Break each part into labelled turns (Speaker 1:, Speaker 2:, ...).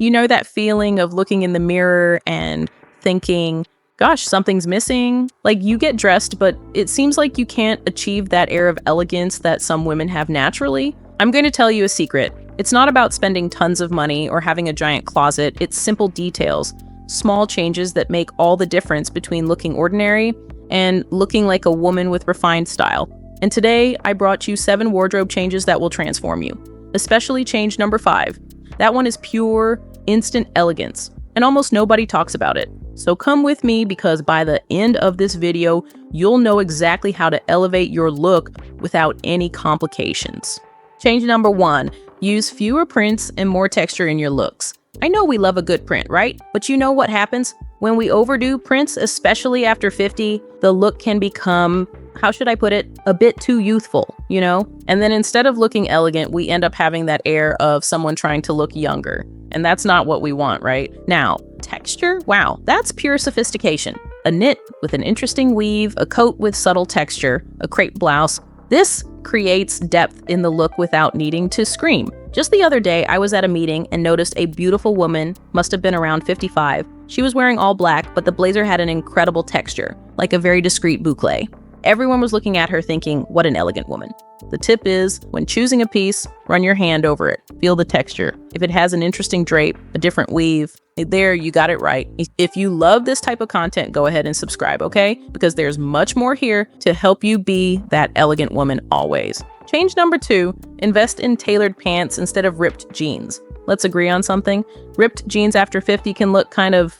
Speaker 1: You know that feeling of looking in the mirror and thinking, gosh, something's missing? Like, you get dressed, but it seems like you can't achieve that air of elegance that some women have naturally. I'm going to tell you a secret. It's not about spending tons of money or having a giant closet. It's simple details, small changes that make all the difference between looking ordinary and looking like a woman with refined style. And today, I brought you 7 wardrobe changes that will transform you, especially change number 5. That one is pure, instant elegance, and almost nobody talks about it. So come with me, because by the end of this video, you'll know exactly how to elevate your look without any complications. Change number 1, use fewer prints and more texture in your looks. I know we love a good print, right? But you know what happens? When we overdo prints, especially after 50, the look can become, how should I put it, a bit too youthful, you know? And then instead of looking elegant, we end up having that air of someone trying to look younger. And that's not what we want, right? Now, texture? Wow, that's pure sophistication. A knit with an interesting weave, a coat with subtle texture, a crepe blouse. This creates depth in the look without needing to scream. Just the other day, I was at a meeting and noticed a beautiful woman, must have been around 55. She was wearing all black, but the blazer had an incredible texture, like a very discreet boucle. Everyone was looking at her thinking, what an elegant woman. The tip is, when choosing a piece, run your hand over it. Feel the texture. If it has an interesting drape, a different weave, there, you got it right. If you love this type of content, go ahead and subscribe, okay? Because there's much more here to help you be that elegant woman always. Change number 2, invest in tailored pants instead of ripped jeans. Let's agree on something. Ripped jeans after 50 can look kind of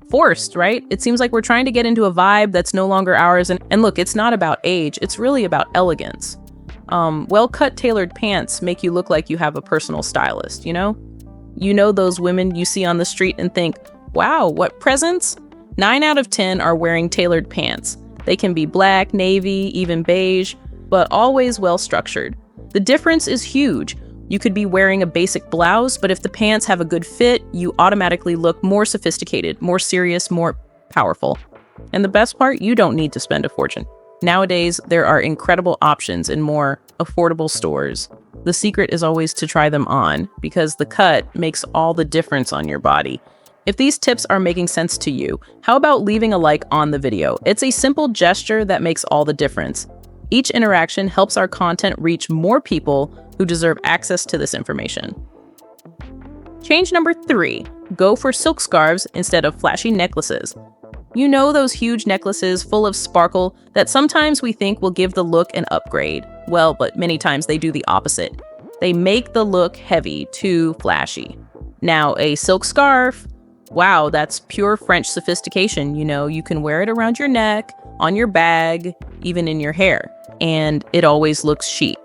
Speaker 1: forced, right? It seems like we're trying to get into a vibe that's no longer ours. And look, it's not about age. It's really about elegance. Well-cut tailored pants make you look like you have a personal stylist, you know? You know those women you see on the street and think, wow, what presents? 9 out of 10 are wearing tailored pants. They can be black, navy, even beige, but always well-structured. The difference is huge. You could be wearing a basic blouse, but if the pants have a good fit, you automatically look more sophisticated, more serious, more powerful. And the best part, you don't need to spend a fortune. Nowadays, there are incredible options in more affordable stores. The secret is always to try them on, because the cut makes all the difference on your body. If these tips are making sense to you, how about leaving a like on the video? It's a simple gesture that makes all the difference. Each interaction helps our content reach more people who deserve access to this information. Change number 3, go for silk scarves instead of flashy necklaces. You know those huge necklaces full of sparkle that sometimes we think will give the look an upgrade. Well, but many times they do the opposite. They make the look heavy, too flashy. Now, a silk scarf, wow, that's pure French sophistication. You know, you can wear it around your neck, on your bag, even in your hair, and it always looks chic.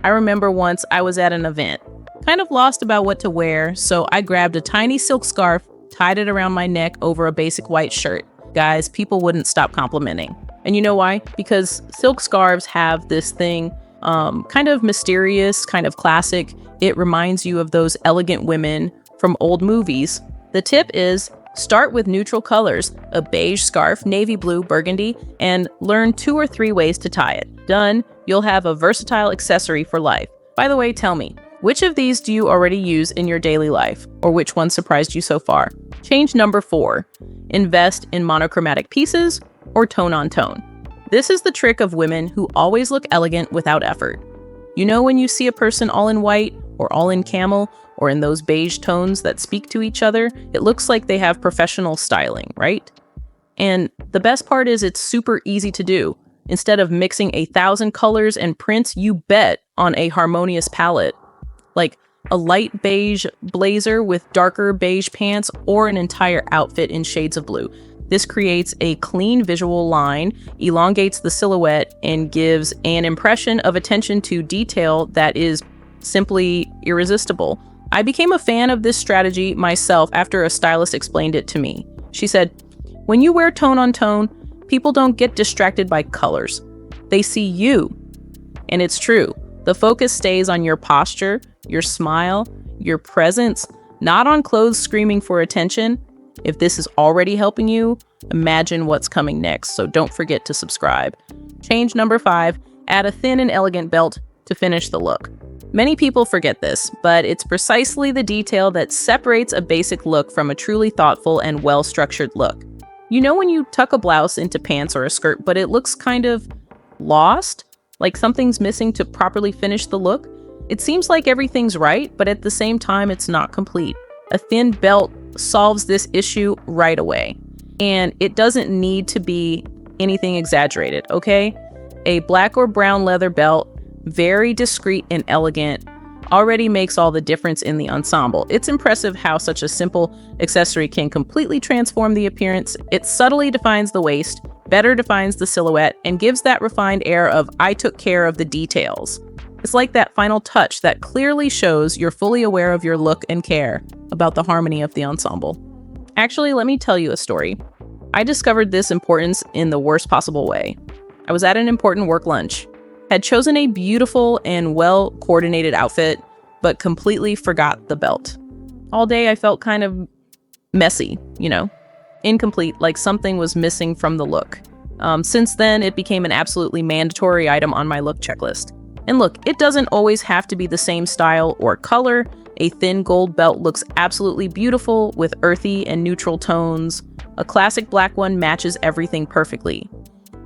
Speaker 1: I remember once I was at an event, kind of lost about what to wear, so I grabbed a tiny silk scarf, tied it around my neck over a basic white shirt. Guys, people wouldn't stop complimenting. And you know why? Because silk scarves have this thing, kind of mysterious, kind of classic. It reminds you of those elegant women from old movies. The tip is, start with neutral colors, a beige scarf, navy blue, burgundy, and learn 2 or 3 ways to tie it. Done, you'll have a versatile accessory for life. By the way, tell me, which of these do you already use in your daily life? Or which one surprised you so far? Change number 4, invest in monochromatic pieces or tone on tone. This is the trick of women who always look elegant without effort. You know when you see a person all in white or all in camel or in those beige tones that speak to each other, it looks like they have professional styling, right? And the best part is it's super easy to do. Instead of mixing 1,000 colors and prints, you bet on a harmonious palette. Like a light beige blazer with darker beige pants or an entire outfit in shades of blue. This creates a clean visual line, elongates the silhouette, and gives an impression of attention to detail that is simply irresistible. I became a fan of this strategy myself after a stylist explained it to me. She said, when you wear tone on tone, people don't get distracted by colors. They see you. And it's true. The focus stays on your posture, your smile, your presence, not on clothes screaming for attention. If this is already helping you, imagine what's coming next, so don't forget to subscribe. Change number 5, add a thin and elegant belt to finish the look. Many people forget this, but it's precisely the detail that separates a basic look from a truly thoughtful and well-structured look. You know when you tuck a blouse into pants or a skirt, but it looks kind of lost? Like something's missing to properly finish the look? It seems like everything's right, but at the same time, it's not complete. A thin belt solves this issue right away. And it doesn't need to be anything exaggerated, okay? A black or brown leather belt, very discreet and elegant, already makes all the difference in the ensemble. It's impressive how such a simple accessory can completely transform the appearance. It subtly defines the waist, better defines the silhouette, and gives that refined air of I took care of the details. It's like that final touch that clearly shows you're fully aware of your look and care about the harmony of the ensemble. Actually, let me tell you a story. I discovered this importance in the worst possible way. I was at an important work lunch, had chosen a beautiful and well-coordinated outfit, but completely forgot the belt. All day I felt kind of messy, incomplete, like something was missing from the look. Since then, it became an absolutely mandatory item on my look checklist. And look, it doesn't always have to be the same style or color. A thin gold belt looks absolutely beautiful with earthy and neutral tones. A classic black one matches everything perfectly.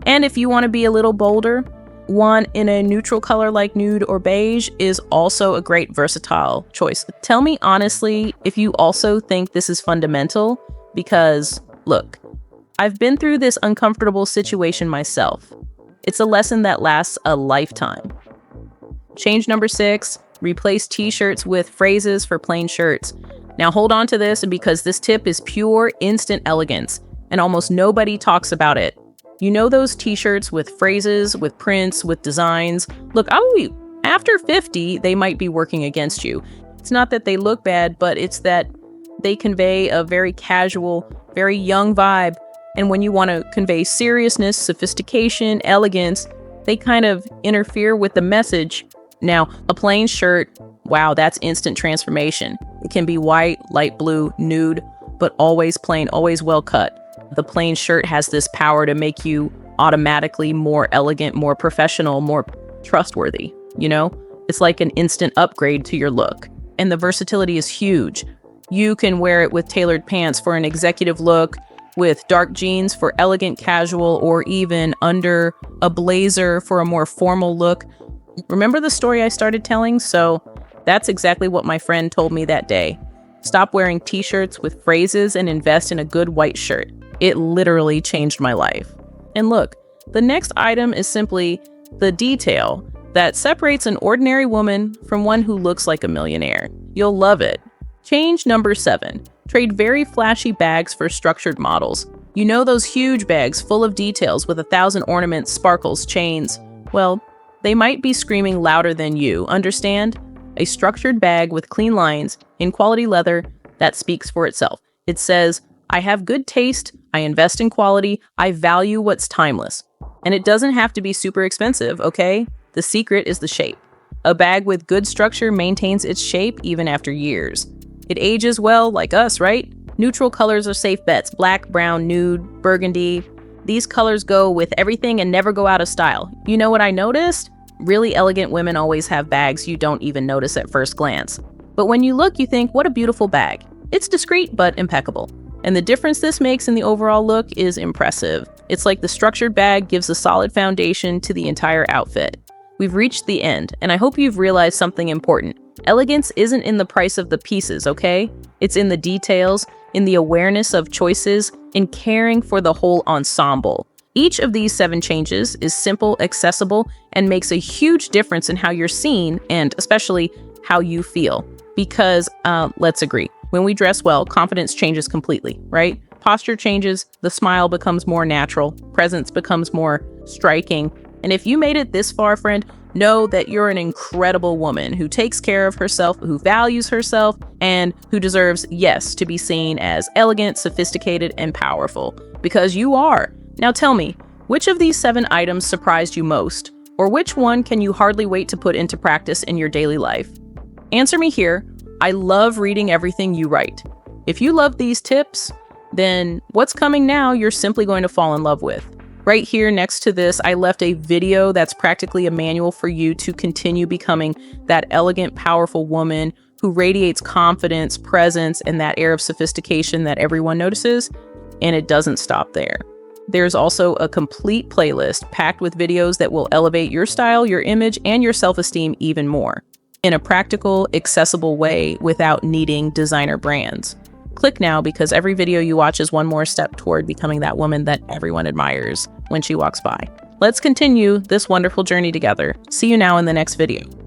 Speaker 1: And if you want to be a little bolder, one in a neutral color like nude or beige is also a great versatile choice. Tell me honestly if you also think this is fundamental, because look, I've been through this uncomfortable situation myself. It's a lesson that lasts a lifetime. Change number 6, replace t-shirts with phrases for plain shirts. Now hold on to this, because this tip is pure instant elegance, and almost nobody talks about it. You know those t-shirts with phrases, with prints, with designs? Look, after 50, they might be working against you. It's not that they look bad, but it's that they convey a very casual, very young vibe. And when you want to convey seriousness, sophistication, elegance, they kind of interfere with the message. Now, a plain shirt, wow, that's instant transformation. It can be white, light blue, nude, but always plain, always well cut. The plain shirt has this power to make you automatically more elegant, more professional, more trustworthy, It's like an instant upgrade to your look. And the versatility is huge. You can wear it with tailored pants for an executive look, with dark jeans for elegant casual, or even under a blazer for a more formal look. Remember the story I started telling? So that's exactly what my friend told me that day. Stop wearing t-shirts with phrases and invest in a good white shirt. It literally changed my life. And look, the next item is simply the detail that separates an ordinary woman from one who looks like a millionaire. You'll love it. Change number 7. Trade very flashy bags for structured models. You know those huge bags full of details with 1,000 ornaments, sparkles, chains? Well, they might be screaming louder than you, understand? A structured bag with clean lines, in quality leather, that speaks for itself. It says, I have good taste, I invest in quality, I value what's timeless. And it doesn't have to be super expensive, okay? The secret is the shape. A bag with good structure maintains its shape even after years. It ages well, like us, right? Neutral colors are safe bets. Black, brown, nude, burgundy. These colors go with everything and never go out of style. You know what I noticed? Really elegant women always have bags you don't even notice at first glance. But when you look, you think, what a beautiful bag. It's discreet, but impeccable. And the difference this makes in the overall look is impressive. It's like the structured bag gives a solid foundation to the entire outfit. We've reached the end, and I hope you've realized something important. Elegance isn't in the price of the pieces, okay? It's in the details, in the awareness of choices, in caring for the whole ensemble. Each of these 7 changes is simple, accessible, and makes a huge difference in how you're seen, and especially how you feel. Because, let's agree, when we dress well, confidence changes completely, right? Posture changes, the smile becomes more natural, presence becomes more striking. And if you made it this far, friend, know that you're an incredible woman who takes care of herself, who values herself, and who deserves, yes, to be seen as elegant, sophisticated, and powerful. Because you are. Now tell me, which of these 7 items surprised you most? Or which one can you hardly wait to put into practice in your daily life? Answer me here. I love reading everything you write. If you love these tips, then what's coming now you're simply going to fall in love with. Right here next to this, I left a video that's practically a manual for you to continue becoming that elegant, powerful woman who radiates confidence, presence, and that air of sophistication that everyone notices. And it doesn't stop there. There's also a complete playlist packed with videos that will elevate your style, your image, and your self-esteem even more in a practical, accessible way without needing designer brands. Click now, because every video you watch is one more step toward becoming that woman that everyone admires when she walks by. Let's continue this wonderful journey together. See you now in the next video.